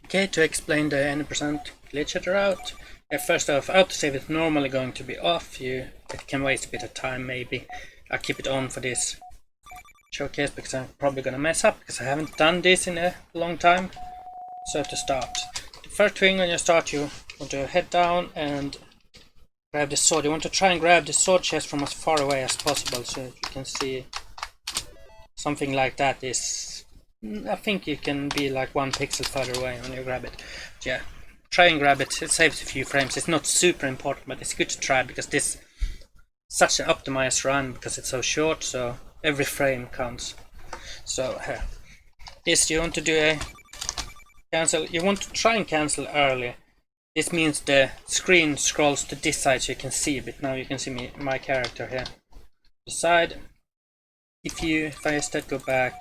Okay, to explain the any% glitch route. First off, autosave is normally going to be off. It can waste a bit of time maybe. I'll keep it on for this showcase because I'm probably gonna mess up because I haven't done this in a long time. So to start, the first thing when you start, you want to head down and grab the sword. You want to try and grab the sword chest from as far away as possible, so you can see something like that is, I think you can be like 1 pixel further away when you grab it. But yeah, try and grab it. It saves a few frames. It's not super important, but it's good to try because this is such an optimized run because it's so short, so every frame counts. So this you want to do a cancel. You want to try and cancel early. This means the screen scrolls to this side so you can see a bit. Now you can see my character here. The side. If I instead go back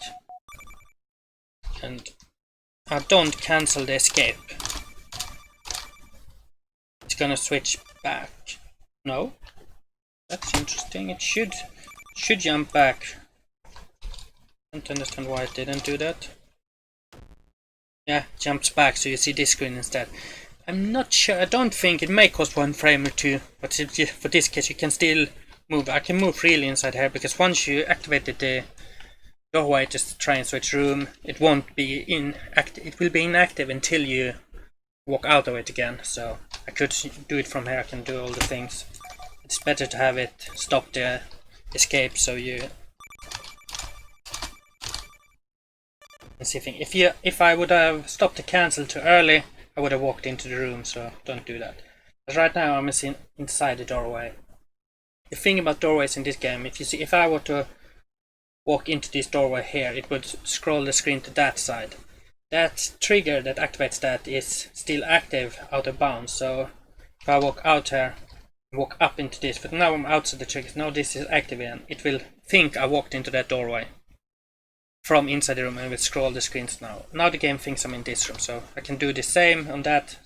and I don't cancel the escape, it's gonna switch back. No, that's interesting. It should jump back. I don't understand why it didn't do that. Yeah, jumps back so you see this screen instead. I'm not sure. I don't think it may cost 1 frame or 2, but for this case you can still move. I can move freely inside here because once you activated the doorway to try and switch room, it won't be inactive. It will be inactive until you walk out of it again. So I could do it from here. I can do all the things. It's better to have it stop the escape so you can see things. If I would have stopped the cancel too early, I would have walked into the room. So don't do that. But right now I'm inside the doorway. The thing about doorways in this game, if I were to walk into this doorway here, it would scroll the screen to that side. That trigger that activates that is still active out of bounds. So if I walk out here, walk up into this, but now I'm outside the trigger. Now this is active again. It will think I walked into that doorway from inside the room and will scroll the screens now. Now the game thinks I'm in this room, so I can do the same on that.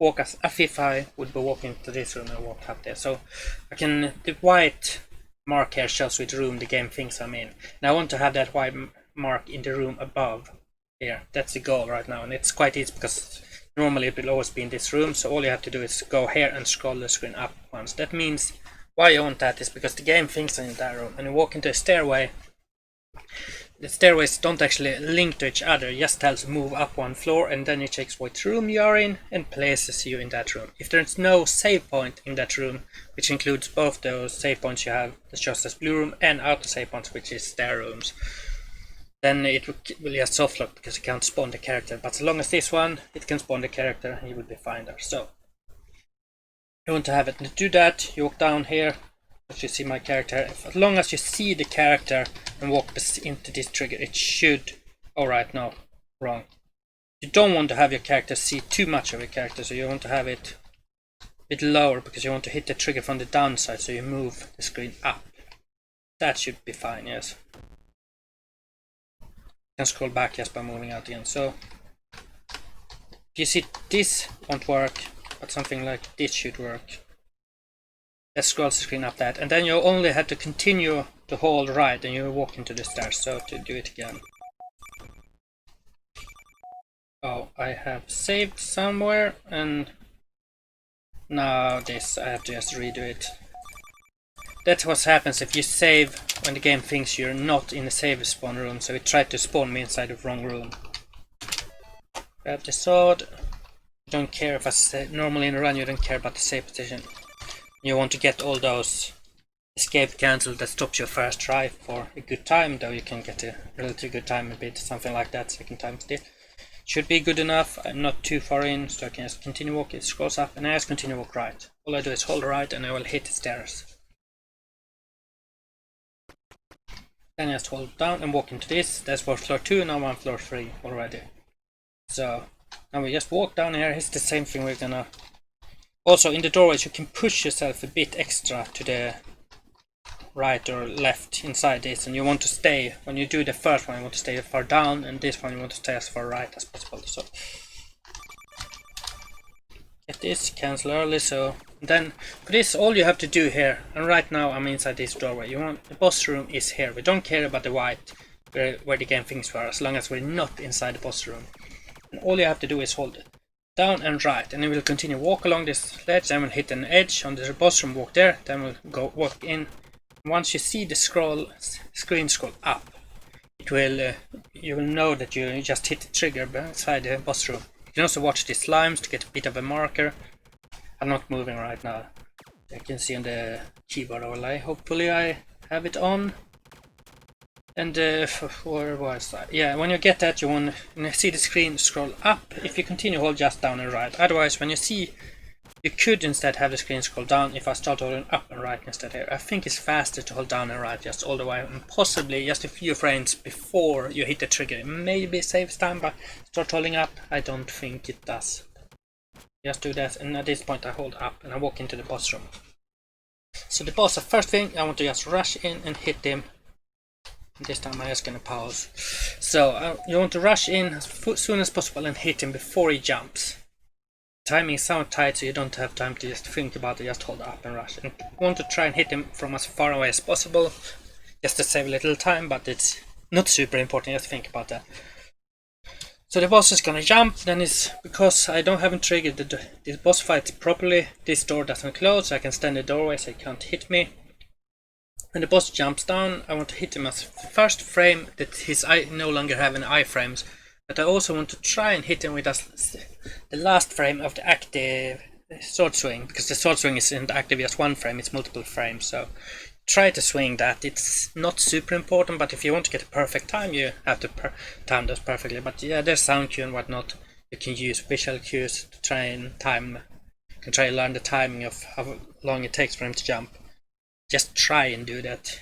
Walk as if I would be walking to this room and walk up there. So I can, the white mark here shows which room the game thinks I'm in. And I want to have that white mark in the room above here. That's the goal right now, and it's quite easy because normally it will always be in this room. So all you have to do is go here and scroll the screen up once. That means why you want that is because the game thinks I'm in that room. And you walk into a stairway. The stairways don't actually link to each other, it just tells move up 1 floor, and then it checks what room you are in and places you in that room. If there's no save point in that room, which includes both those save points you have that shows as blue room and auto save points, which is stair rooms, then it will just soft lock because it can't spawn the character. But as long as this one, it can spawn the character, and you will be fine there. So you want to have it. To do that, you walk down here. You see my character. As long as you see the character and walk into this trigger, it should. Alright, no, wrong. You don't want to have your character see too much of your character, so you want to have it a bit lower because you want to hit the trigger from the downside, so you move the screen up. That should be fine, yes. You can scroll back just by moving out again. So if you see this won't work, but something like this should work. That scrolls the screen up that, and then you only have to continue to hold right and you walk into the stairs. So to do it again. Oh, I have saved somewhere, and now this, I have to just redo it. That's what happens if you save when the game thinks you're not in the save spawn room, so it tried to spawn me inside the wrong room. Grab the sword. You don't care if I say, normally in a run you don't care about the save position. You want to get all those escape cancel that stops your first try for a good time, though you can get a relatively good time a bit, something like that, second time still. Should be good enough. I'm not too far in, so I can just continue walk. It scrolls up and I just continue walk right. All I do is hold right and I will hit the stairs. Then I just hold down and walk into this. That's for floor 2, now I'm on floor 3 already. So now we just walk down here. It's the same thing we're gonna. Also in the doorways you can push yourself a bit extra to the right or left inside this, and you want to stay, when you do the first one you want to stay as far down, and this one you want to stay as far right as possible. So get this, cancel early. So then for this all you have to do here, and right now I'm inside this doorway, you want the boss room is here. We don't care about the white where the game thinks we are, as long as we're not inside the boss room. And all you have to do is hold it down and right, and it will continue walk along this ledge, then we'll hit an edge on the boss room, walk there, then we'll go walk in. Once you see the screen scroll up, it will you will know that you just hit the trigger beside the boss room. You can also watch the slimes to get a bit of a marker. I'm not moving right now. I can see on the keyboard overlay. Hopefully I have it on. And where was that? Yeah, when you get that, you want to see the screen scroll up. If you continue, hold just down and right. Otherwise, when you see, you could instead have the screen scroll down. If I start holding up and right instead here, I think it's faster to hold down and right just all the way, and possibly just a few frames before you hit the trigger. It maybe saves time, but start holding up, I don't think it does. Just do that, and at this point I hold up and I walk into the boss room. So the boss, the first thing, I want to just rush in and hit him. This time I'm just gonna pause. So you want to rush in as soon as possible and hit him before he jumps. Timing is somewhat tight, so you don't have time to just think about it, just hold up and rush. And you want to try and hit him from as far away as possible, just to save a little time, but it's not super important, just think about that. So the boss is gonna jump, then it's because I haven't triggered this boss fight properly, this door doesn't close, so I can stand in the doorway so he can't hit me. When the boss jumps down, I want to hit him as first frame that his eye no longer have any iframes, but I also want to try and hit him with the last frame of the active sword swing, because the sword swing isn't active just one frame, it's multiple frames, so try to swing that. It's not super important, but if you want to get a perfect time, you have to time those perfectly. But yeah, there's sound cue and whatnot. You can use visual cues to try and time. You can try and learn the timing of how long it takes for him to jump. Just try and do that.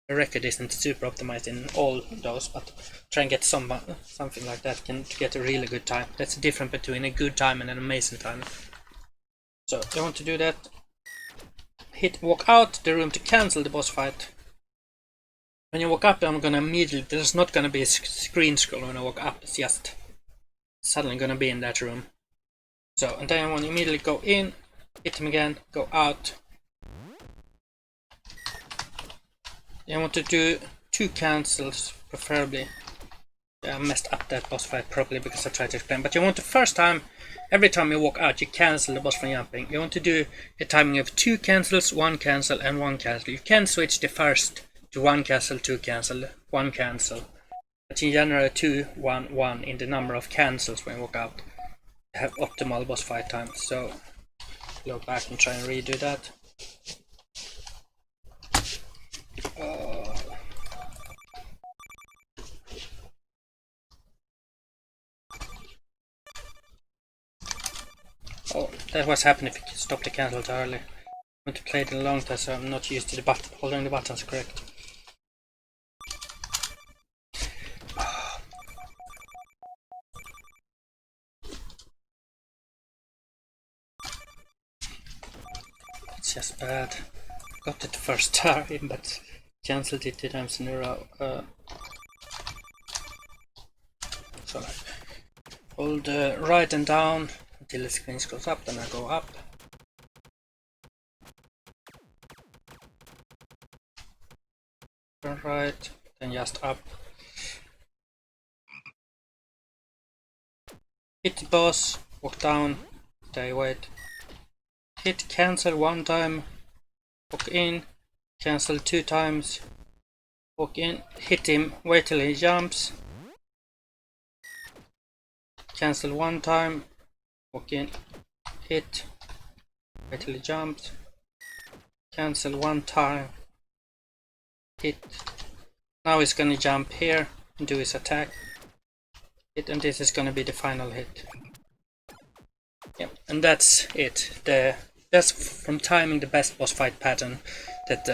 The record isn't super optimized in all those, but try and get something like that to get a really good time. That's the difference between a good time and an amazing time. So you want to do that. Walk out the room to cancel the boss fight. When you walk up, I'm gonna immediately, there's not gonna be a screen scroll when I walk up, it's just suddenly gonna be in that room. So, and then I want to immediately go in, hit him again, go out. I want to do 2 cancels, preferably. Yeah, I messed up that boss fight properly because I tried to explain. But you want to first time, every time you walk out, you cancel the boss from jumping. You want to do a timing of 2 cancels, 1 cancel, and 1 cancel. You can switch the first to 1 cancel, 2 cancel, 1 cancel. But in general, 2, 1, 1 in the number of cancels when you walk out. You have optimal boss fight time. So go back and try and redo that. Oh, that was happening if you stop the cancel too early. I want to play it in a long time, so I'm not used to the holding the buttons correct. It's just bad. Got it the first time, but cancelled it 2 times in a row. So hold right and down until the screen goes up, then I go up. Turn right, then just up. Hit the boss, walk down, stay wait. Hit cancel 1 time, walk in, cancel 2 times, walk in, hit him, wait till he jumps. Cancel 1 time, walk in, hit, wait till he jumps, cancel 1 time, hit. Now he's gonna jump here and do his attack, hit, and this is gonna be the final hit. Yep, and that's it. That's from timing the best boss fight pattern that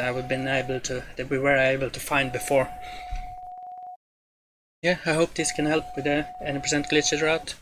we were able to find before. Yeah, I hope this can help with the any % glitched route.